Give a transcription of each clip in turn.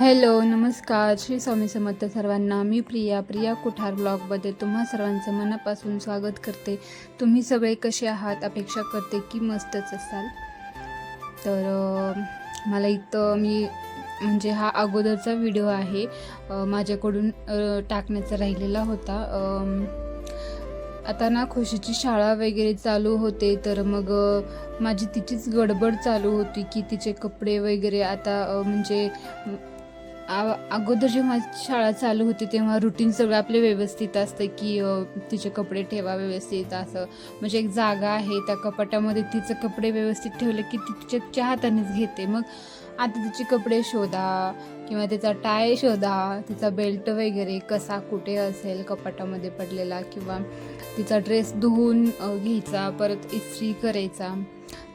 Hello, नमस्कार. श्री स्वामी समर्थ सर्वांना. मी प्रिया कुठार ब्लॉगमध्ये तुम्हा सर्वांचं मनापासून स्वागत करते. तुम्ही सगळे कसे आहात? अपेक्षा करते की मस्तच असाल. तर मला इथं मी म्हणजे हा अगोदरचा व्हिडिओ आहे, माझ्याकडून टाकण्याचा राहिलेला होता. आता ना खुशीची शाळा वगैरे चालू होते, तर मग माझी तिचीच गडबड चालू होती की तिचे कपडे वगैरे आता म्हणजे अगोदर जेव्हा शाळा चालू होती तेव्हा रुटीन सगळं आपले व्यवस्थित असतं की तिचे कपडे ठेवा व्यवस्थित, असं म्हणजे एक जागा आहे त्या कपाटामध्ये तिचे कपडे व्यवस्थित ठेवले की ती तिच्या हातानेच घेते. मग आता तिचे कपडे शोधा किंवा तिचा टाय शोधा, तिचा बेल्ट वगैरे कसा कुठे असेल कपाटामध्ये पडलेला, किंवा तिचा ड्रेस धुवून घ्यायचा, परत इस्त्री करायचा.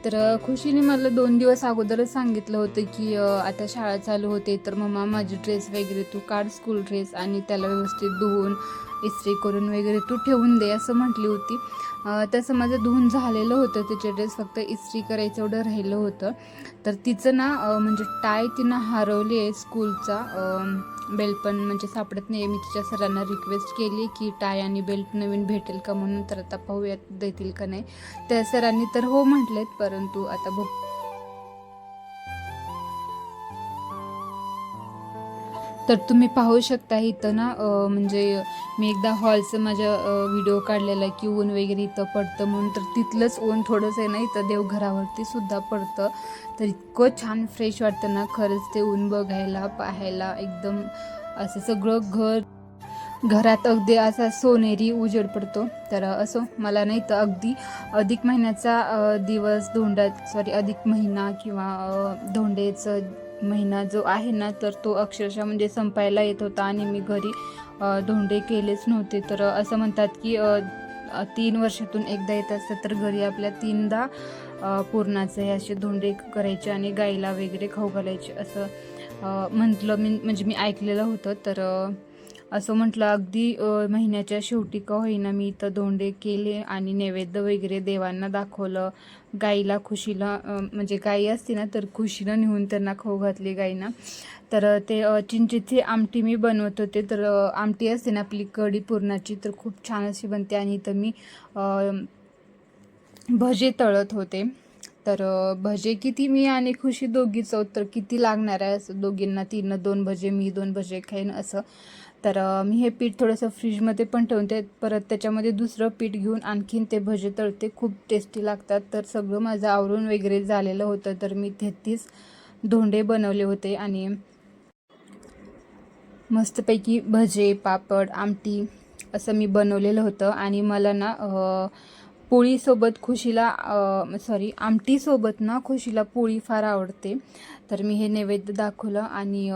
तर खुशीने मला 2 दिवस अगोदरच सांगितलं होतं की आता शाळा चालू होते, तर मम्मा माझे ड्रेस वगैरे तू काढ, स्कूल ड्रेस, आणि त्याला व्यवस्थित धुवून इस्त्री करून वगैरे तू ठेवून दे असं म्हटली होती. तसं माझं धुवून झालेलं होतं तिचे ड्रेस, फक्त इस्त्री करायचं एवढं राहिलं होतं. तर तिचं ना म्हणजे टाय तिनं हरवली आहे स्कूलचा, बेल्ट पण म्हणजे सापडत नाही. मी तिच्या सरांना रिक्वेस्ट केली की टाय आणि बेल्ट नवीन भेटेल का म्हणून, तर आता पाहूयात देतील का नाही. त्या सरांनी तर हो म्हटलेत, परंतु आता बघ. तर तुम्ही पाहू शकता इथं ना म्हणजे मी एकदा हॉलचं माझ्या व्हिडिओ काढलेला की ऊन वगैरे इथं पडतं म्हणून, तर तिथलंच ऊन थोडंसं आहे ना इथं देवघरावरती सुद्धा पडतं. तर इतकं छान फ्रेश वाटतं ना खरंच ते ऊन बघायला पाहायला. एकदम असं सगळं घरात अगदी असा सोनेरी उजेड पडतो. तर असो, मला नाही तर अगदी अधिक महिन्याचा दिवस अधिक महिना किंवा धोंडेचं महिना जो आहे ना, तर तो अक्षरशः म्हणजे संपायला येत होता आणि मी घरी धोंडे केलेच नव्हते. तर असं म्हणतात की 3 वर्षातून एकदा येत असतं, तर घरी आपल्या 3दा पुरणाचे हे असे धोंडे करायचे आणि गाईला वगैरे खाऊ घालायचे असं म्हणजे मी ऐकलेलं होतं. तर असं म्हटलं अगदी महिन्याच्या शेवटी का होईना मी इथं धोंडे केले आणि नैवेद्य वगैरे देवांना दाखवलं. गाईला खुशीला म्हणजे गाई असते ना, तर खुशीनं नेऊन त्यांना खाऊ घातली गाईना. तर ते चिंचेची आमटी मी बनवत होते. तर आमटी असते ना आपली कढी पुरणाची, तर खूप छान अशी बनते. आणि इथं मी भजे तळत होते. तर भजे किती, मी आणि खुशी दोघीच आहोत, तर किती लागणार आहे असं दोघींना, तिनं 2 भजे मी 2 भजे खाईन असं. तर मी हे पीठ थोडंसं फ्रीजमध्ये पण ठेवते, परत त्याच्यामध्ये दुसरं पीठ घेऊन आणखीन ते भजे तळते, खूप टेस्टी लागतात. तर सगळं माझं आवरून वगैरे झालेलं होतं. तर मी 33 धोंडे बनवले होते आणि मस्तपैकी भजे, पापड, आमटी असं मी बनवलेलं होतं. आणि मला ना पोळीसोबत खुशीला आमटीसोबत ना खुशीला पोळी फार आवडते. तर मी हे नैवेद्य दाखवलं आणि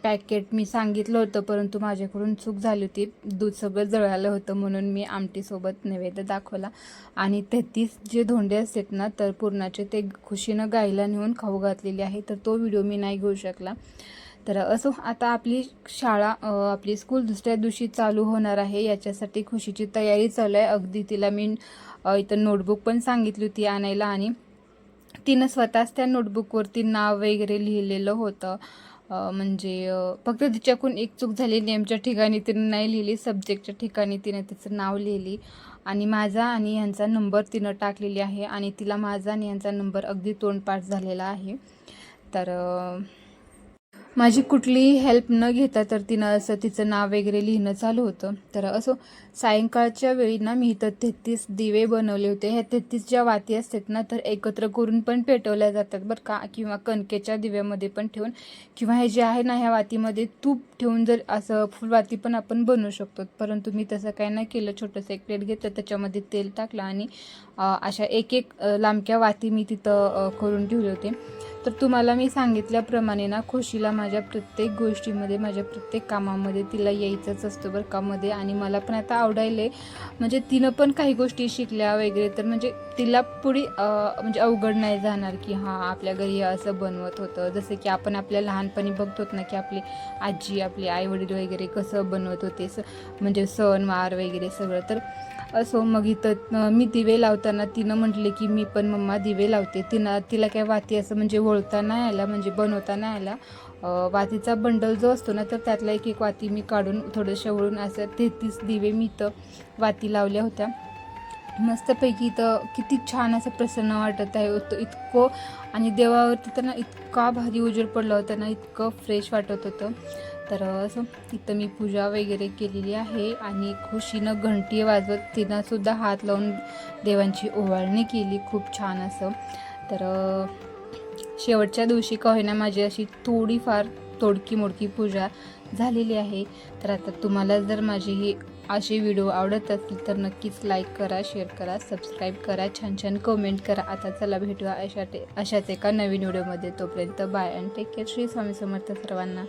पॅकेट मी सांगितलं होतं, परंतु माझ्याकडून चूक झाली होती, दूध सगळं जळालं होतं, म्हणून मी आमटीसोबत नैवेद्य दाखवला. आणि 33 जे धोंडे असतात ना तर पूर्णाचे, ते खुशीनं गाईला नेऊन खाऊ घातलेले आहे. तर तो व्हिडिओ मी नाही घेऊ शकला. तर असो, आता आपली शाळा आपली स्कूल दुसऱ्या दिवशी चालू होणार आहे, याच्यासाठी खुशीची तयारी चालू आहे. अगदी तिला मी इथं नोटबुक पण सांगितली होती आणायला, आणि तिनं स्वतःच त्या नोटबुकवरती नाव वगैरे लिहिलेलं होतं. म्हणजे फक्त तिच्याकडून एक चूक झाली, नेमच्या ठिकाणी तिनं नाही लिहिली, सब्जेक्टच्या ठिकाणी तिनं तिचं नाव लिहिली. आणि माझा आणि ह्यांचा नंबर तिनं टाकलेली आहे, आणि तिला माझा आणि ह्यांचा नंबर अगदी तोंडपाठ झालेला आहे. तर माझी कुठलीही हेल्प न घेता तर तिनं असं तिचं नाव वगैरे लिहिणं चालू होतं. तर असो, सायंकाळच्या वेळी ना मी इथं 33 दिवे बनवले होते. ह्या 33 ज्या वाती असतात ना, तर एकत्र करून पण पेटवल्या जातात बरं का, किंवा कणकेच्या दिव्यामध्ये पण ठेवून, किंवा हे जे आहे ना ह्या वातीमध्ये तूप ठेवून जर असं फुलवाती पण आपण बनवू शकतो. परंतु मी तसं काय नाही केलं. छोटंसं एक प्लेट घेतलं, त्याच्यामध्ये तेल टाकलं आणि अशा एक लांबक्या वाती मी तिथं करून ठेवले होते. तर तुम्हाला मी सांगितल्याप्रमाणे ना खुशीला माझ्या प्रत्येक गोष्टीमध्ये, माझ्या प्रत्येक कामामध्ये तिला यायचंच असतं बरं का मध्ये. आणि मला पण आता आवडायले, म्हणजे तिनं पण काही गोष्टी शिकल्या वगैरे, तर म्हणजे तिला पुढे म्हणजे अवघड नाही जाणार की हां आपल्या घरी असं बनवत होतं. जसं की आपण आपल्या लहानपणी बघतो ना की आपली आजी, आपले आईवडील वगैरे कसं बनवत होते, म्हणजे सणवार वगैरे सगळं. तर असो, मग इथं मी दिवे लावताना तिनं म्हटले की मी पण मम्मा दिवे लावते. तिला काय वाती असं म्हणजे वळता नाही आला, म्हणजे बनवता नाही आला. वातीचा बंडल जो असतो ना, तर त्यातला एक एक वाती मी काढून थोडंसं वळून असं 33 दिवे मी इथं वाती लावल्या होत्या. मस्तपैकी इथं किती छान असं प्रसन्न वाटत आहे होतं इतकं. आणि देवावरती तर ना इतका भारी उजेड पडला होता ना, इतकं फ्रेश वाटत होतं. तर असं इथं मी पूजा वगैरे केलेली आहे आणि खुशीनं घंटी वाजवत तिनंसुद्धा हात लावून देवांची ओवाळणी केली खूप छान असं. तर शेवटच्या दिवशी का होईना माझी अशी थोडीफार तोडकी मोडकी पूजा झालेली आहे. तर आता तुम्हाला जर माझी ही असे व्हिडिओ आवडत असतील तर नक्कीच लाईक करा, शेअर करा, सबस्क्राईब करा, छान छान कमेंट करा. आता चला भेटूया अशाच एका नवीन व्हिडिओमध्ये. तोपर्यंत bye and take care. Shri Swami Samarth सर्वांना.